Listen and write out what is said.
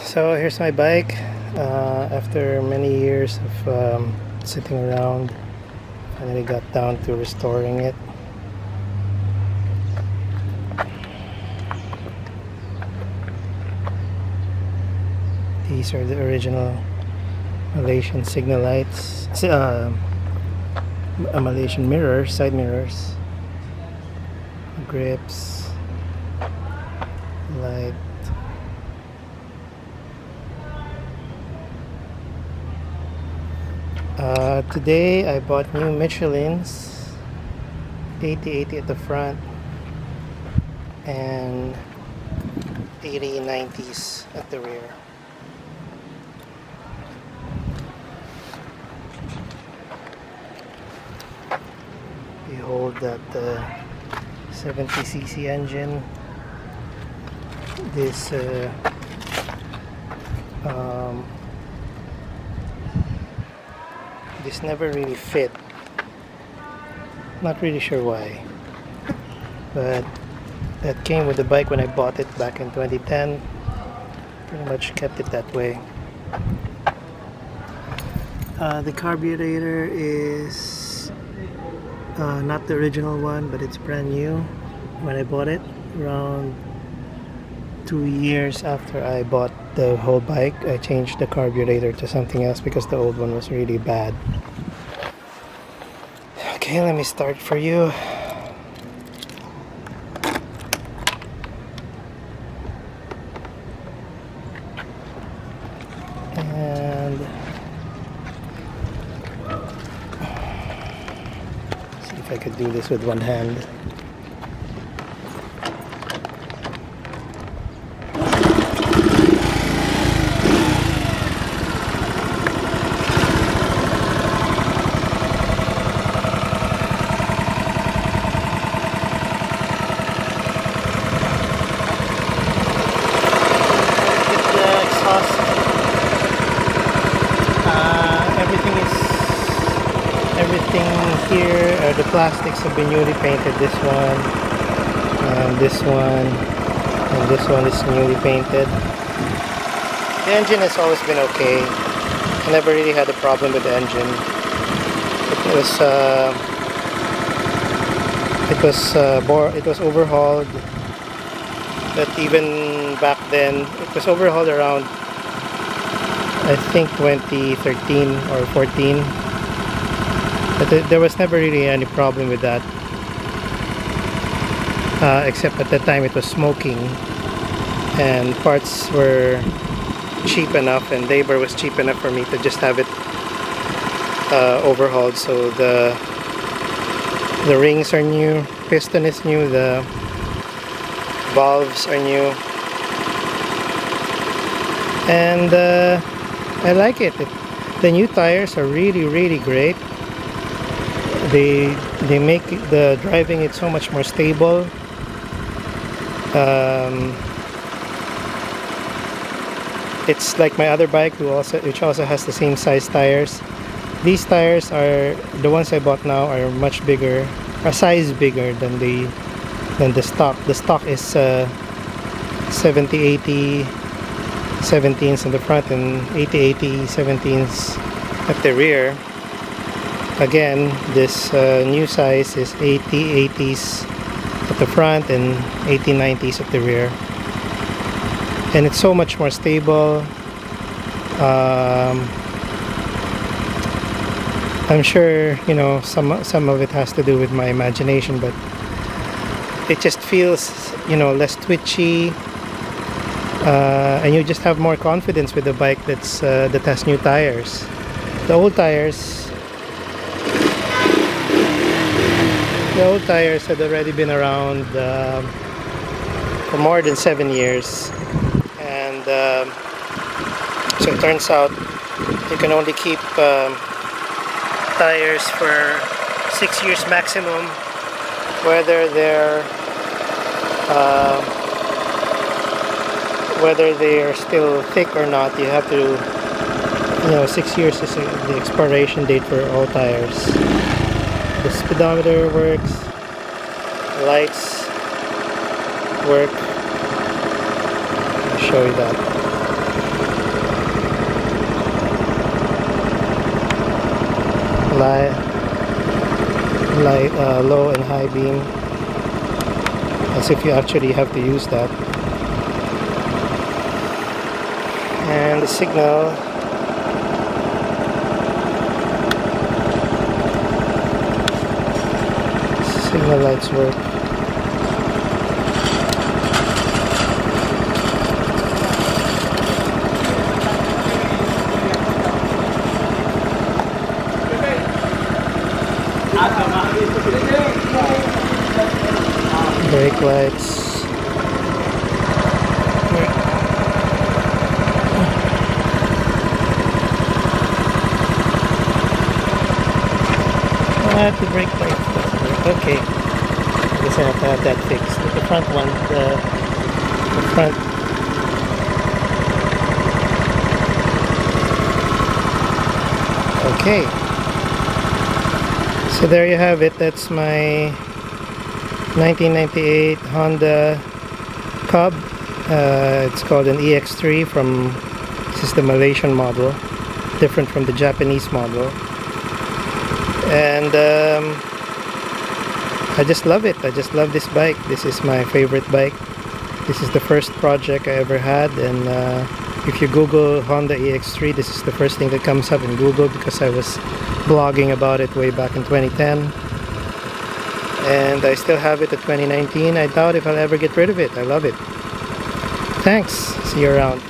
So here's my bike. After many years of sitting around, finally got down to restoring it. These are the original Malaysian signal lights, Malaysian mirrors, side mirrors, grips, light. Today I bought new Michelins, 80/80 at the front and 80/90s at the rear. Behold that 70cc engine. This this never really fit. Not really sure why, but that came with the bike when I bought it back in 2010. Pretty much kept it that way. The carburetor is not the original one, but it's brand new. When I bought it, around 2 years after I bought the whole bike, I changed the carburetor to something else because the old one was really bad. Okay, let me start for you. And see if I could do this with one hand. Everything here, the plastics have been newly painted. This one, and this one, and this one is newly painted. The engine has always been okay. I never really had a problem with the engine. It was overhauled, but even back then it was overhauled around, I think, 2013 or 14. But there was never really any problem with that, except at that time it was smoking and parts were cheap enough and labor was cheap enough for me to just have it overhauled. So the rings are new, piston is new, the valves are new, and I like it. The new tires are really great. They make the driving it so much more stable. It's like my other bike, which also has the same size tires. These tires are the ones I bought now are much bigger, a size bigger than the stock. The stock is 70/80 17s in the front and 80/80 17s at the rear. Again, this new size is 80/80s at the front and 80/90s at the rear, and it's so much more stable. I'm sure, you know, some of it has to do with my imagination, but it just feels, you know, less twitchy, and you just have more confidence with the bike that has new tires. The old tires had already been around for more than 7 years, and so it turns out you can only keep tires for 6 years maximum, whether they're still thick or not. You have to, you know, 6 years is the expiration date for all tires. The speedometer works, lights work. I'll show you that. low and high beam, as if you actually have to use that. And the signal, lights work. Brake lights. The brake lights doesn't work. Okay, I guess I have to have that fixed. The front one, the front. Okay, so there you have it. That's my 1998 Honda Cub. It's called an EX3 from, this is the Malaysian model, different from the Japanese model. And I just love it. I just love this bike. This is my favorite bike. This is the first project I ever had, and if you Google Honda EX3, this is the first thing that comes up in Google, because I was blogging about it way back in 2010. And I still have it at 2019. I doubt if I'll ever get rid of it. I love it. Thanks. See you around.